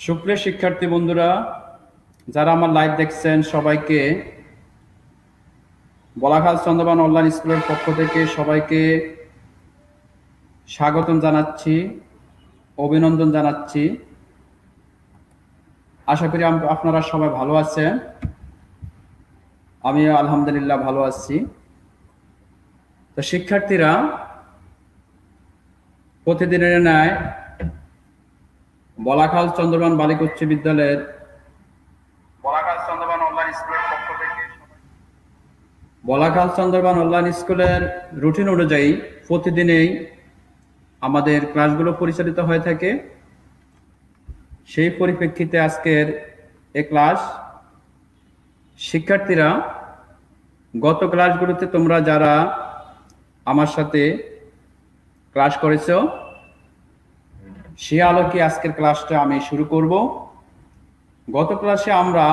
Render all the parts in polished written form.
সুপ্রিয় শিক্ষার্থী বন্ধুরা, যারা আমার লাইভ দেখছেন সবাইকে বলাখাল চন্দ্রবান অনলাইন স্কুলের পক্ষ থেকে সবাইকে স্বাগতম জানাচ্ছি, অভিনন্দন জানাচ্ছি। আশা করি আপনারা সবাই ভালো আছেন। আমি আলহামদুলিল্লাহ ভালো আছি। তো শিক্ষার্থীরা, প্রতিদিনের ন্যায় বলাখাল চন্দ্রবান বালিকা উচ্চ বিদ্যালয়ের বলাখাল চন্দ্রবান অনলাইন স্কুলের পক্ষ থেকে বলাখাল চন্দ্রবান অনলাইন স্কুলের রুটিন অনুযায়ী প্রতিদিনেই আমাদের ক্লাসগুলো পরিচালিত হয়ে থাকে। সেই পরিপ্রেক্ষিতে আজকের এ ক্লাস। শিক্ষার্থীরা, গত ক্লাসগুলোতে তোমরা যারা আমার সাথে ক্লাস করেছো, সে আলোকে আজকের ক্লাসটা আমি শুরু করব। গত ক্লাসে আমরা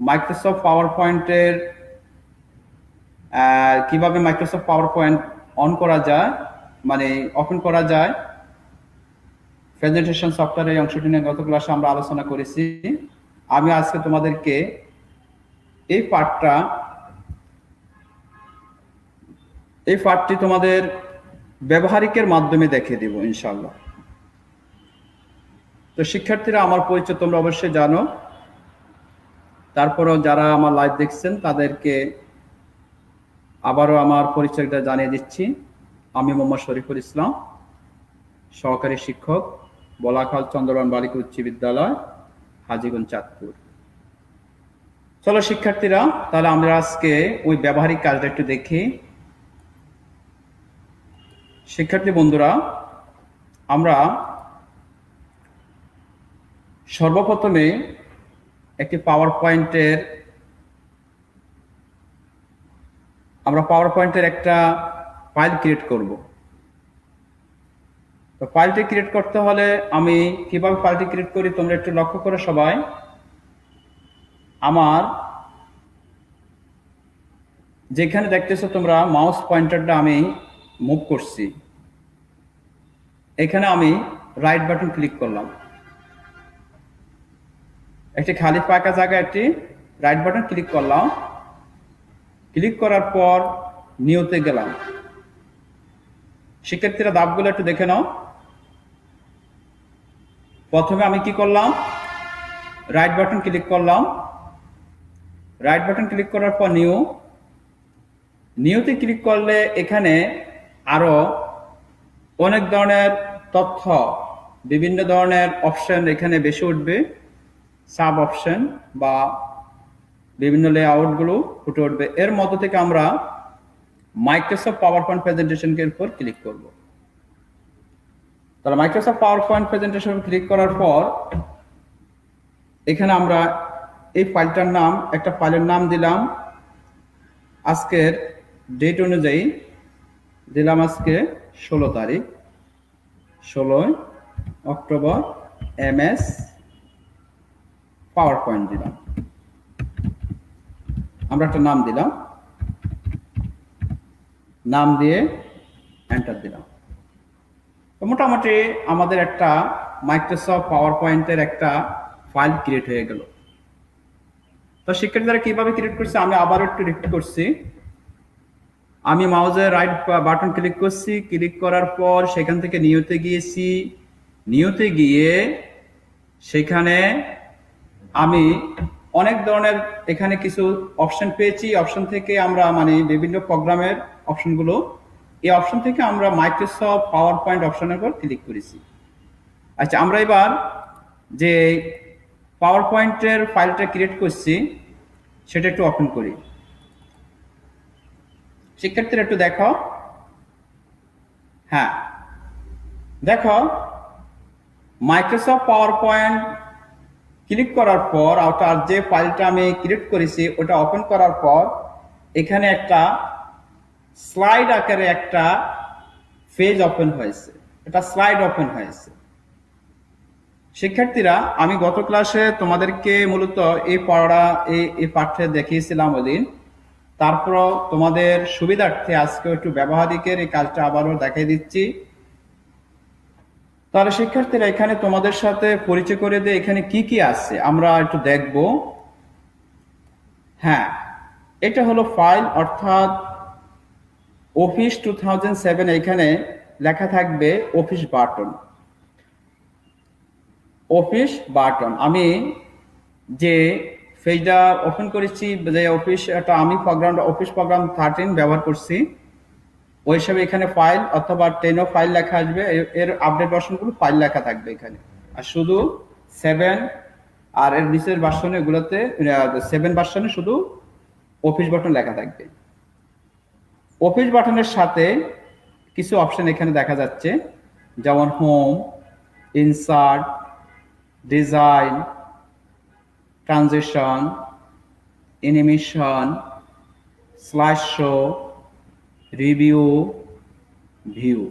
মাইক্রোসফট পাওয়ার পয়েন্টের কিভাবে মাইক্রোসফট পাওয়ার পয়েন্ট অন করা যায়, মানে ওপেন করা যায়, প্রেজেন্টেশন সফটওয়্যার এই অংশটি নিয়ে গত ক্লাসে আমরা আলোচনা করেছি। আমি আজকে তোমাদেরকে এই পার্টটি তোমাদের ব্যবহারিকের মাধ্যমে দেখিয়ে দেব ইনশাআল্লাহ। তো শিক্ষার্থীরা, আমার পরিচয় তোমরা অবশ্যই জানো, তারপরও যারা আমার লাইভ দেখছেন তাদেরকে আবারও আমার পরিচয়টা জানিয়ে দিচ্ছি। আমি মোহাম্মদ শরীফুল ইসলাম, সহকারী শিক্ষক, বলাখাল চন্দ্রবান বালিকা উচ্চ বিদ্যালয়, হাজীগঞ্জ, চাঁদপুর। চলো শিক্ষার্থীরা, তাহলে আমরা আজকে ওই ব্যবহারিক কাজটা একটু দেখি। শিক্ষার্থী বন্ধুরা, আমরা সর্বপ্রথমে একটি পাওয়ার পয়েন্টের একটা ফাইল ক্রিয়েট করব। তো ফাইলটি ক্রিয়েট করতে হলে আমি কিভাবে ফাইলটি ক্রিয়েট করি তোমরা একটু লক্ষ্য করো সবাই। আমার যেখানে দেখতেছো তোমরা মাউস পয়েন্টারটা আমি মুভ করছি, এখানে আমি রাইট বাটন ক্লিক করলাম। একটি খালি ফাঁকা জায়গায় একটি রাইট বাটন ক্লিক করলাম। ক্লিক করার পর নিউতে গেলাম। শিক্ষার্থীরা, ধাপগুলো একটু দেখে নাও। প্রথমে আমি কি করলাম, রাইট বাটন ক্লিক করলাম। রাইট বাটন ক্লিক করার পর নিউতে ক্লিক করলে এখানে আরো অনেক ধরনের তথ্য, বিভিন্ন ধরনের অপশন এখানে বেশি উঠবে, সাব অপশন বা বিভিন্ন লেআউটগুলো ফুটে উঠবে। এর মধ্য থেকে আমরা মাইক্রোসফট পাওয়ার পয়েন্ট প্রেজেন্টেশনের উপর ক্লিক করব। তাহলে Microsoft power point presentation click করার পর এখানে আমরা এই ফাইলটার নাম, একটা ফাইলের নাম দিলাম, আজকের ডেট অনুযায়ী দিলাম আজকে 16 তারিখ, 16 অক্টোবর, MS পাওয়ার পয়েন্ট দিলাম। আমরা একটা নাম দিলাম, নাম দিয়ে এন্টার দিলাম। তো মোটামুটি আমাদের একটা মাইক্রোসফট পাওয়ার পয়েন্টের একটা ফাইল ক্রিয়েট হয়ে গেল। তো শিক্ষার্থীরা কিভাবে ক্রিয়েট করছে আমি আবার একটু রিপিট করছি। আমি মাউসের রাইট বাটন ক্লিক করছি, ক্লিক করার পর সেখান থেকে নিউতে গিয়েছি। নিউতে গিয়ে সেখানে আমি অনেক ধরনের এখানে কিছু অপশন পেয়েছি। অপশন থেকে আমরা মানে বিভিন্ন প্রোগ্রামের অপশনগুলো, এই অপশন থেকে আমরা মাইক্রোসফট পাওয়ার পয়েন্ট অপশনের উপর ক্লিক করেছি। আচ্ছা, আমরা এবার যে পাওয়ার পয়েন্টের ফাইলটা ক্রিয়েট করছি সেটা একটু ওপেন করি। শিক্ষার্থীরা একটু দেখো। হ্যাঁ, দেখো মাইক্রোসফট পাওয়ার পয়েন্ট ক্লিক করার পর ওটার যে ফাইলটা আমি ক্রিয়েট করেছি ওটা ওপেন করার পর এখানে একটা স্লাইড আকারে একটা পেজ ওপেন হয়েছে, এটা স্লাইড ওপেন হয়েছে। শিক্ষার্থীরা, আমি গত ক্লাসে তোমাদেরকে মূলত এই পাঠ্যে দেখিয়েছিলাম ওদিন। তারপর তোমাদের সুবিধার্থে আজকে একটু ব্যবহারিকের এই কাজটা আবারও দেখাই দিচ্ছি। তাহলে শিক্ষার্থীরা এখানে তোমাদের সাথে পরিচয় করে দিয়ে এখানে কি কি আছে আমরা একটু দেখব। হ্যাঁ, এটা হলো ফাইল, অর্থাৎ অফিস 2007। এখানে লেখা থাকবে অফিস বাটন। অফিস বাটন আমি যে পেজটা ওপেন করেছি, যে অফিসটা আমি অফিস প্রোগ্রাম 13 ব্যবহার করছি, ওই হিসাবে এখানে ফাইল অথবা 10ও ফাইল লেখা আসবে। এর আপডেট ভার্সনগুলো ফাইল লেখা থাকবে এখানে। আর শুধু 7 আর এর নিচের ভার্সনে, এগুলোতে 7 ভার্সনে শুধু অফিস বাটন লেখা থাকবে। অফিস বাটনের সাথে কিছু অপশন এখানে দেখা যাচ্ছে, যেমন home, insert, design, transition, animation, slide show, review, view.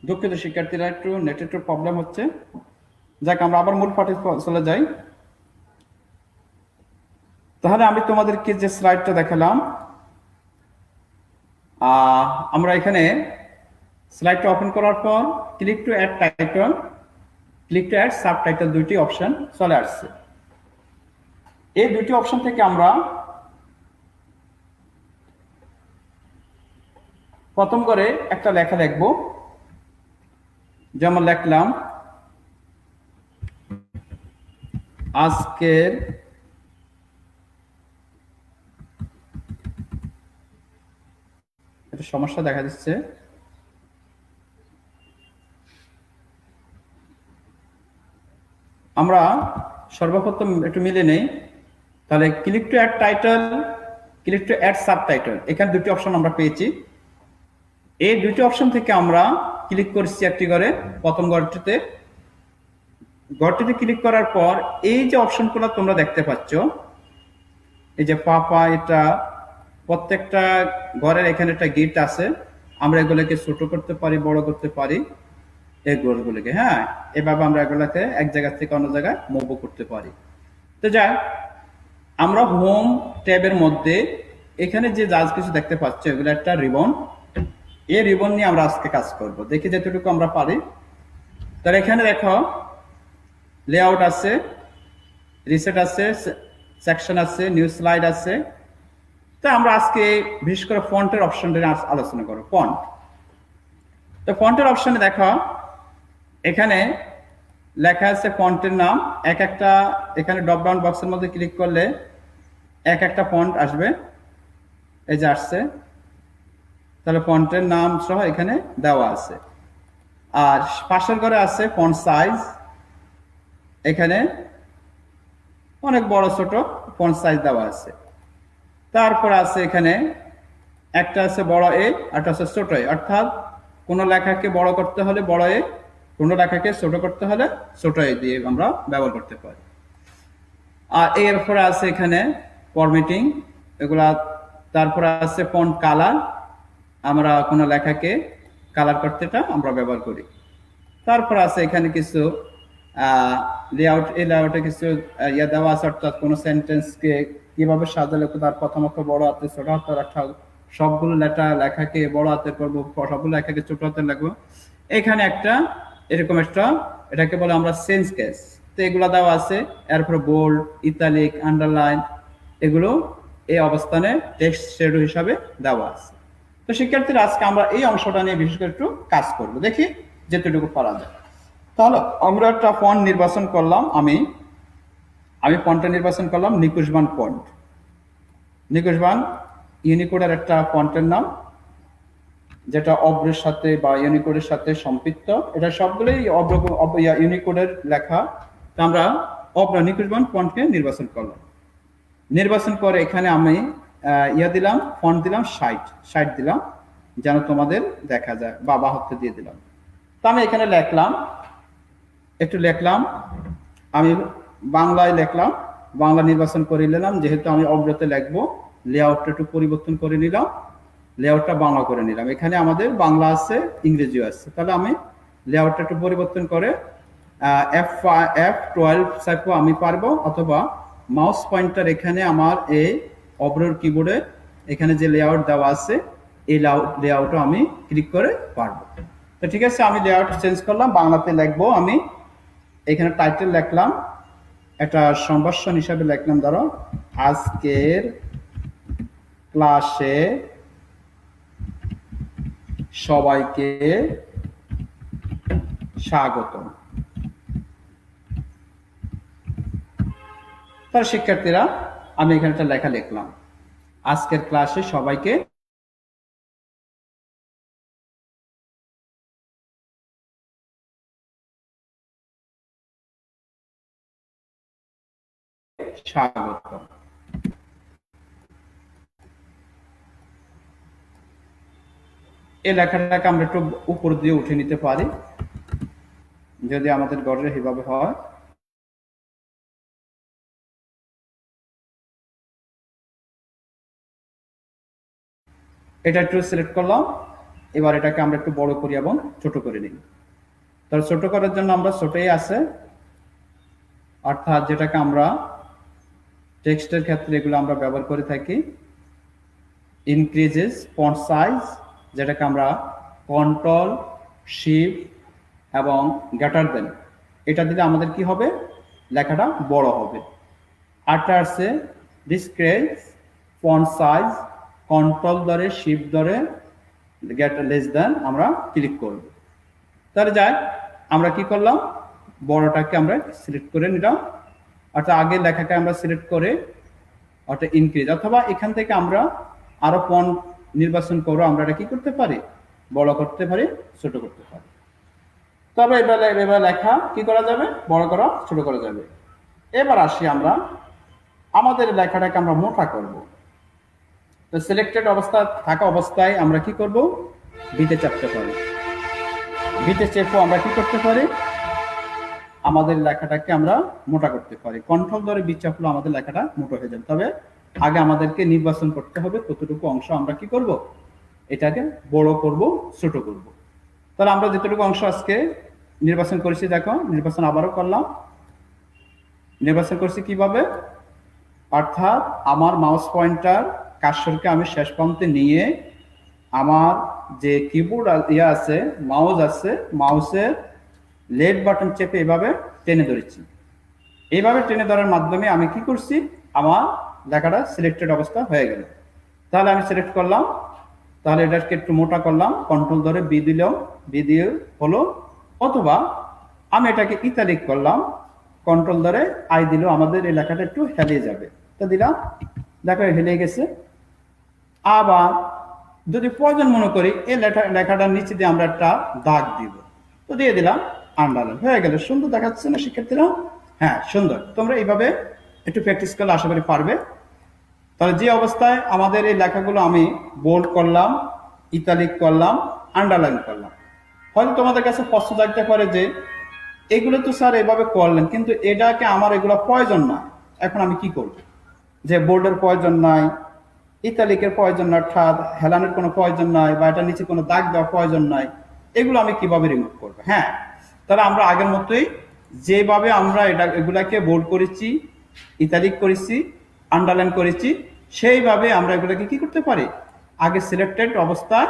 দুঃখিত শিক্ষার্থীরা, একটু নেটের একটু প্রবলেম হচ্ছে। যাক, আমরা আবার মূল পাঠে চলে যাই। তাহলে আমি তোমাদেরকে যে স্লাইডটা দেখালাম, আমরা এখানে স্লাইডটা ওপেন করার পর click to add title, click to add subtitle, দুইটি অপশন চলে আসছে। এই দুইটি অপশন থেকে আমরা প্রথম করে একটা লেখা লিখব। যেমন লিখলাম আজকের একটা সমস্যা দেখা দিচ্ছে। আমরা সর্বপ্রথম একটু মিলে নেই। তাহলে click to add title, click to add subtitle, এখানে দুটি অপশন আমরা পেয়েছি। এই দুটি অপশন থেকে আমরা ক্লিক করছি একটি করে, প্রথম ঘরটিতে ক্লিক করার পর এই যে অপশনগুলো তোমরা দেখতে পাচ্ছ, এই যে পাপা, এটা প্রত্যেকটা ঘরের এখানে একটা গিট আছে। আমরা এগুলোকে ছোট করতে পারি, বড় করতে পারি এই ঘরগুলোকে। হ্যাঁ, এভাবে আমরা এগুলোকে এক জায়গা থেকে অন্য জায়গায় মুভ করতে পারি। তো যাই, আমরা হোম ট্যাবের মধ্যে এখানে যে যা কিছু দেখতে পাচ্ছ এগুলো একটা রিবন। এই রিবন নিয়ে আমরা আজকে কাজ করব, দেখি যতটুকু আমরা পারি। তাহলে এখানে দেখো লেআউট আছে, রিসেট আছে, সেকশন আছে, নিউ স্লাইড আছে। তো আমরা আজকে বিশেষ করে ফন্টের অপশনটা নিয়ে আলোচনা করব। ফন্ট, তো ফন্টের অপশনে দেখো এখানে লেখা আছে ফন্টের নাম। এক একটা এখানে ড্রপ ডাউন বক্সের মধ্যে ক্লিক করলে এক একটা ফন্ট আসবে, এই যে আসছে। তাহলে ফন্টের নাম সহ এখানে দেওয়া আছে। আর পাশের ঘরে আছে ফন্ট সাইজ, এখানে অনেক বড় ছোট ফন্ট সাইজ দেওয়া আছে। তারপর আছে এখানে একটা আছে বড় এ, একটা আছে ছোট এ, অর্থাৎ কোনো লেখাকে বড় করতে হলে বড় এ, কোনো লেখাকে ছোট করতে হলে ছোট এ দিয়ে আমরা ব্যবহার করতে পারি। আর এরপরে আছে এখানে ফরম্যাটিং এগুলা। তারপরে আছে ফন্ট কালার, আমরা কোনো লেখাকে কালার করতেটা আমরা ব্যবহার করি। তারপর আছে এখানে কিছু লেআউট, এই লেআউটে কিছু ইয়ে দেওয়া আছে, অর্থাৎ কোনো সেন্টেন্সকে কিভাবে সাজালে তার প্রথমত বড় হাতে ছোট হাতে রাখা, সবগুলো লেখাকে বড় হাতের করবো, সবগুলো লেখাকে ছোট হাতে রাখবো। এখানে একটা এরকম একটা, এটাকে বলে আমরা সেন্স কেস, তো এগুলো দেওয়া আছে। এরপরে বোল্ড, ইতালিক, আন্ডারলাইন, এগুলো এই অবস্থানে টেক্সট শ্যাডো হিসাবে দেওয়া আছে। তো শিক্ষার্থীরা আজকে আমরা এই অংশটা নিয়ে বিশেষ করে একটু কাজ করব, দেখি যেতটুকু পারা যায়। তাহলে আমরা একটা ফন্ট নির্বাচন করলাম, আমি ফন্টটা নির্বাচন করলাম নিকুশবান ফন্ট। নিকুশবান ইউনিকোডের একটা ফন্টের নাম, যেটা অব্রের সাথে বা ইউনিকোডের সাথে সম্পৃক্ত। এটা সবগুলোই ইউনিকোডের লেখা। তো আমরা নিকুশবান ফন্টকে নির্বাচন করলাম। নির্বাচন করে এখানে আমি দিলাম, ফন্ট দিলাম 60 দিলাম, যেন তোমাদের দেখা যায়, বা 72 দিয়ে দিলাম। তো আমি এখানে লিখলাম, একটু লিখলাম, আমি বাংলায় লিখলাম, বাংলা নির্বাচন করে নিলাম। যেহেতু আমি অব্রতে লিখবো, লেআউটটা একটু পরিবর্তন করে নিলাম, লেআউটটা বাংলা করে নিলাম। এখানে আমাদের বাংলা আছে, ইংরেজিও আছে। তাহলে আমি লেআউটটা একটু পরিবর্তন করে F12 চাপবো আমি পারবো, অথবা মাউস পয়েন্টার এখানে আমার এই অব্রর কিবোর্ডে এখানে যে লেআউট দেওয়া আছে এই লেআউটও আমি ক্লিক করে পারবো। তো ঠিক আছে, আমি লেআউট চেঞ্জ করলাম, বাংলাতে লিখবো। আমি এখানে টাইটেল লিখলাম, একটা সম্ভাষণ হিসাবে লিখলাম, ধরো আজকের ক্লাসে সবাইকে স্বাগত। তার শিক্ষার্থীরা, আমি এখানে একটা লেখা লিখলাম, আজকের ক্লাসে সবাইকে স্বাগত। এই লেখাটাকে আমরা একটু উপর দিয়ে উঠে নিতে পারি, যদি আমাদের গড়ে এইভাবে হয়। এটা একটু সিলেক্ট করলাম, এবার এটাকে আমরা একটু বড় করি এবং ছোট করে নিই। তাহলে ছোট করার জন্য আমরা ছোটই আছে, অর্থাৎ যেটাকে আমরা টেক্সটের ক্ষেত্রে এগুলো আমরা ব্যবহার করে থাকি। ইনক্রিজেস ফন্ট সাইজ, যেটাকে আমরা কন্ট্রোল শিফট এবং গ্রেটার দেন, এটা দিলে আমাদের কি হবে, লেখাটা বড় হবে। আরটা আছে ডিসক্রিজ ফন্ট সাইজ, কন্ট্রোল ধরে শিফট ধরে লেস দেন আমরা ক্লিক করব। তাহলে যাই, আমরা কি করলাম, বড়টাকে আমরা সিলেক্ট করে নিলাম, অর্থাৎ আগের লেখাকে আমরা সিলেক্ট করে অর্থাৎ ইনক্রিজ, অথবা এখান থেকে আমরা আরো ফন্ট নির্বাচন করে আমরা এটা কি করতে পারি, বড় করতে পারি, ছোট করতে পারি। তবে এবার লেখা কি করা যাবে, বড় করা, ছোট করা যাবে। এবার আসি আমরা আমাদের লেখাটাকে আমরা মোটা করব। তো সিলেক্টেড অবস্থা থাকা অবস্থায় আমরা কি করব, বিতে চাপতে পারি। বিতে চেপও আমরা কি করতে পারি, আমাদের লেখাটাকে আমরা মোটা করতে পারি। কন্ট্রোল ধরে বি চাপলে আমাদের লেখাটা মোটা হয়ে যাবে। তবে আগে আমাদেরকে নির্বাচন করতে হবে কতটুকু অংশ আমরা কি করব, এটাকে বড় করব, ছোট করব। তাহলে আমরা যতটুকু অংশ আজকে নির্বাচন করেছি, দেখো নির্বাচন আবারও করলাম। নির্বাচন করছি কিভাবে, অর্থাৎ আমার মাউস পয়েন্টার কার্সরকে আমি শেষ প্রান্তে নিয়ে আমার যে কিবোর্ড আছে, মাউস আছে, মাউসের লেফট বাটন চেপে এভাবে টেনে ধরেছি। এইভাবে টেনে ধরার মাধ্যমে আমি কি করছি, আমার লেখাটা সিলেক্টেড অবস্থা হয়ে গেল। তাহলে আমি সিলেক্ট করলাম, তাহলে এটাকে একটু মোটা করলাম, কন্ট্রোল ধরে বি দিলাম, বি দিয়ে হলো। অথবা আমি এটাকে ইতালিক করলাম, কন্ট্রোল ধরে আই দিল, আমাদের এই লেখাটা একটু হেলিয়ে যাবে। তো দিলাম, দেখো হেলে গেছে। আবার যদি প্রয়োজন মনে করি এই লেখাটার নিচে দিয়ে আমরা একটা দাগ দিব, তো দিয়ে দিলাম, আন্ডারলাইন হয়ে গেল। সুন্দর দেখাচ্ছে না শিক্ষার্থীরা? হ্যাঁ, সুন্দর। তোমরা এইভাবে একটু প্র্যাকটিস করলে আশা করি পারবে। তাহলে যে অবস্থায় আমাদের এই লেখাগুলো আমি বোল্ড করলাম, ইতালিক করলাম, আন্ডারলাইন করলাম, হয়তো তোমাদের কাছে প্রশ্ন থাকতে পারে যে এগুলো তো স্যার এভাবে করলেন, কিন্তু এটাকে আমার এগুলো প্রয়োজন না, এখন আমি কি করব? যে বোর্ডের প্রয়োজন নাই, ইতালিকের প্রয়োজন নাই, অর্থাৎ হেলানের কোনো প্রয়োজন নাই, বা এটা নিচে কোনো দাগ দেওয়ার প্রয়োজন নাই, এগুলো আমি কিভাবে রিমুভ করবো? হ্যাঁ, তাহলে আমরা আগের মতোই যেভাবে আমরা এগুলাকে বোল্ড করেছি, ইতালিক করেছি, আন্ডারলাইন করেছি, সেইভাবে আমরা এগুলোকে কি করতে পারি, আগে সিলেক্টেড অবস্থায়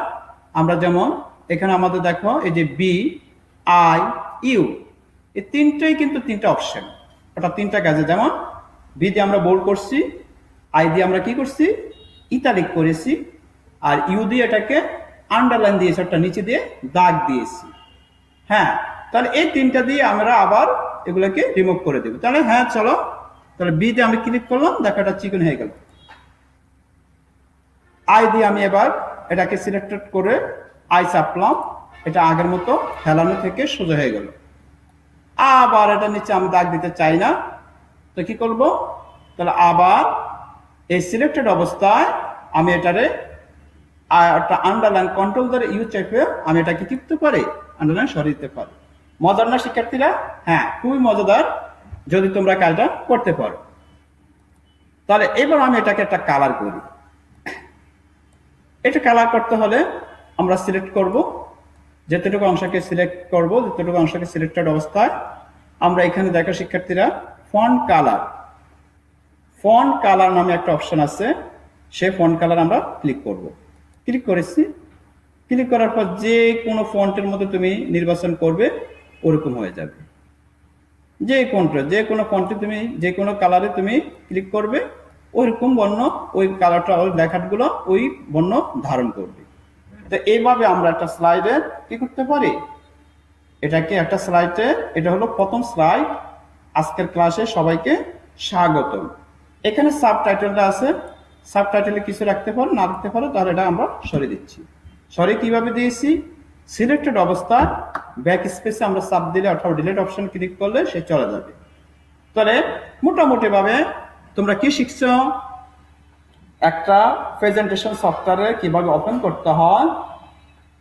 আমরা, যেমন এখানে আমাদের দেখো এই যে বি, আই, ইউ, এই তিনটেই কিন্তু তিনটা অপশন, ওটা তিনটা কাজে। যেমন বি দিয়ে আমরা বোল্ড করছি, আই দিয়ে আমরা কি করছি, ইতালিক করেছি, আর ইউ দিয়ে এটাকে আন্ডারলাইন দিয়েছি, একটা নিচে দিয়ে দাগ দিয়েছি। হ্যাঁ, তাহলে এই তিনটা দিয়ে আমরা আবার এগুলোকে রিমুভ করে দেব। তাহলে হ্যাঁ চলো, তাহলে বি তে আমি ক্লিক করলাম, দেখো এটা চিকন হয়ে গেল। আই দিয়ে আমি এবার এটাকে সিলেক্টেড করে আই চাপলাম, এটা আগের মতো হেলানো থেকে সোজা হয়ে গেল। আবার এটা নিচে আমি দাগ দিতে চাই না, তো কি করব, তাহলে আবার এই সিলেক্টেড অবস্থায় আমি এটারে একটা আন্ডারলাইন, কন্ট্রোল ধরে ইউ চেপে আমি এটাকে কি করতে পারি, আন্ডারলাইন সরিয়ে দিতে পারি। মজার না শিক্ষার্থীরা? হ্যাঁ, খুবই মজাদার যদি তোমরা কাজটা করতে পারো। তাহলে এবার আমি এটাকে একটা কালার করি। এটা কালার করতে হলে আমরা সিলেক্ট করব, যেতটুকু অংশকে সিলেক্ট করব, যেতটুকু অংশকে সিলেক্টেড অবস্থায় আমরা এখানে দেখো শিক্ষার্থীরা, ফন্ট কালার, ফন্ট কালার নামে একটা অপশন আছে, সেই ফন্ট কালার আমরা ক্লিক করব। ক্লিক করেছি, ক্লিক করার পর যে কোনো ফন্টের মধ্যে তুমি নির্বাচন করবে ওরকম হয়ে যাবে। যে কোনো ফন্টে তুমি যে কোনো কালারে তুমি ক্লিক করবে, ওইরকম বর্ণ, ওই কালারটা, ওই লেখাগুলো ওই বর্ণ ধারণ করবে। তো এইভাবে আমরা একটা স্লাইডে কি করতে পারি, এটাকে একটা স্লাইডে, এটা হলো প্রথম স্লাইড। আজকের ক্লাসে সবাইকে স্বাগতম। এখানে সাবটাইটেলটা আছে, সাবটাইটেলে কিছু রাখতে পারো, না রাখতে পারো, তাহলে এটা আমরা সরিয়ে দিচ্ছি। সরিয়ে কিভাবে দিয়েছি, সিলেক্টেড অবস্থায় ব্যাক স্পেসে আমরা চাপ দিলে অথবা ডিলিট অপশন ক্লিক করলে সে চলে যাবে। তাহলে মোটামুটি ভাবে তোমরা কি শিখছো, একটা প্রেজেন্টেশন সফটওয়্যারে কিভাবে ওপেন করতে হয়,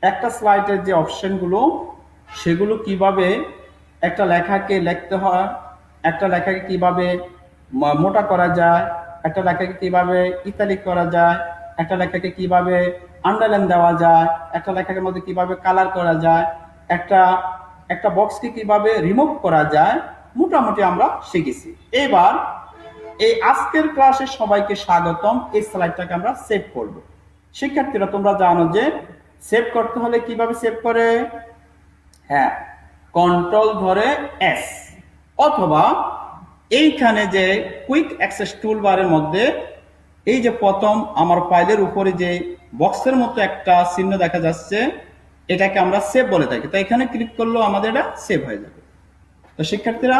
একটা স্লাইডের যে অপশনগুলো সেগুলো কিভাবে একটা লেখাকে লিখতে হয়, একটা লেখাকে কিভাবে মোটা করা যায়, একটা লেখাকে কিভাবে ইতালিক করা যায়, একটা লেখাকে কিভাবে আন্ডারলাইন দেওয়া যায়, একটা লেখার মধ্যে কিভাবে কালার করা যায়, একটা বক্সকে কিভাবে রিমুভ করা যায়, মোটামুটি আমরা শিখেছি। এবার এই আজকের ক্লাসে সবাইকে স্বাগতম। এই স্লাইডটাকে আমরা সেভ করব। শিক্ষার্থীরা তোমরা জানো যে সেভ করতে হলে কিভাবে সেভ করে, হ্যাঁ, কন্ট্রোল ধরে এস, অথবা এইখানে যে কুইক অ্যাক্সেস টুল বারের মধ্যে এই যে প্রথম আমার ফাইলের উপরে যে বক্সের মতো একটা চিহ্ন দেখা যাচ্ছে, এটাকে আমরা সেভ বলে থাকি। তো এখানে ক্লিক করলেও আমাদের এটা সেভ হয়ে যাবে। তো শিক্ষার্থীরা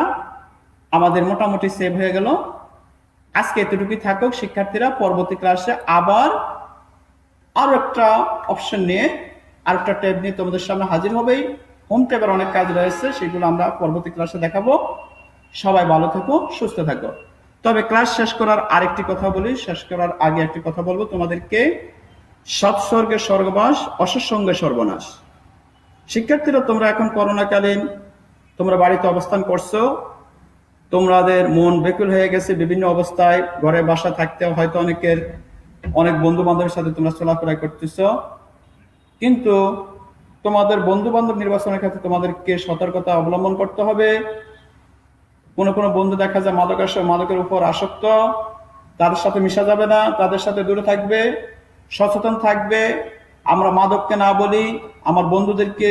আমাদের মোটামুটি সেভ হয়ে গেল। আজকে এতটুকুই থাকুক শিক্ষার্থীরা, পরবর্তী ক্লাসে আবার আরো একটা অপশন নিয়ে, আরেকটা ট্যাব নিয়ে তোমাদের সামনে হাজির হবেই। হোম ট্যাবের অনেক কাজ রয়েছে, সেগুলো আমরা পরবর্তী ক্লাসে দেখাবো। সবাই ভালো থাকো, সুস্থ থাকো। তবে ক্লাস শেষ করার আরেকটি কথা বলি, শেষ করার আগে একটি কথা বলবো তোমাদেরকে, সৎসর্গে স্বর্গবাস, অসৎসঙ্গে সর্বনাশ। শিক্ষার্থীরা, তোমরা এখন করোনাকালীন তোমরা বাড়িতে অবস্থান করছো, তোমাদের মন বেকুল হয়ে গেছে বিভিন্ন অবস্থায়, ঘরে বাসা থাকতে হয়তো অনেক বন্ধু বান্ধবের সাথে তোমরা চলাফেরা করতেছ, কিন্তু তোমাদের বন্ধু বান্ধব নির্বাচনের ক্ষেত্রে তোমাদেরকে সতর্কতা অবলম্বন করতে হবে। কোনো কোনো বন্ধু দেখা যায় মাদকের উপর আসক্ত, তাদের সাথে মিশা যাবে না, তাদের সাথে দূরে থাকবে, সচেতন থাকবে। আমরা মাদককে না বলি, আমার বন্ধুদেরকে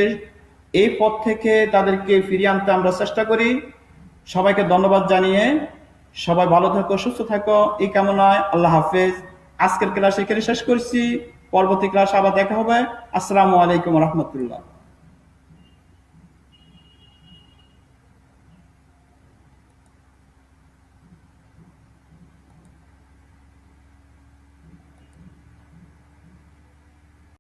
এই পথ থেকে তাদেরকে ফিরিয়ে আনতে আমরা চেষ্টা করি। সবাইকে ধন্যবাদ জানিয়ে সবাই ভালো থাকো, সুস্থ থাকো, এই কামনায় আল্লাহ হাফেজ। আজকের ক্লাস এখানে শেষ করছি, পরবর্তী ক্লাস আবার দেখা হবে। আসসালামু আলাইকুম রহমতুল্লাহ।